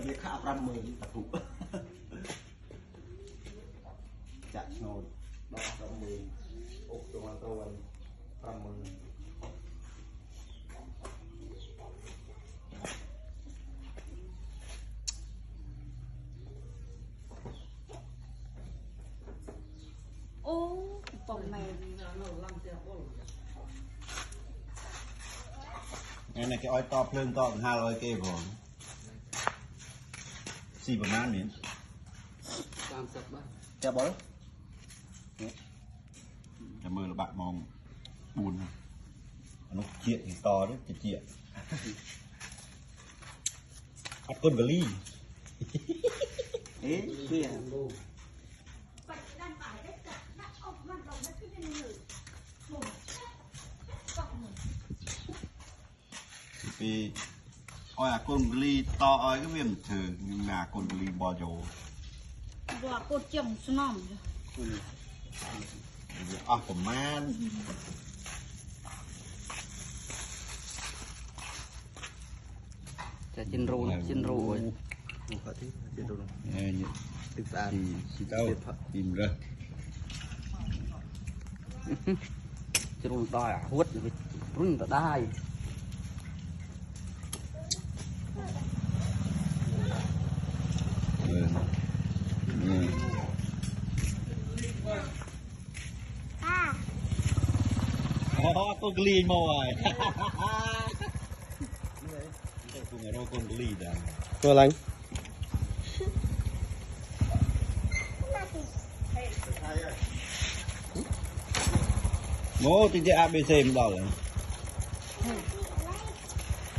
việc khá pram mười tập thủ chặt nồi đó pram mười ốc tomato ăn pram mười ô bông mèo ngày này cái oi to phơn to bằng 200 kê rồi xì bờ man miếng chả bó chả mơ là bạn mong buồn nó chuyện thì to đấy chuyện ăn con gà ly ế kia vì oi là con gà to oi cái viêm thử nhưng là con gà bò dầu rồi cô chồng snom của man trên rồi trên đâu tìm ra trên rồi đòi hút run ta đai con gli mồi con ở đâu con gli đã Cô lạnh ngô thì ABC mình bảo rồi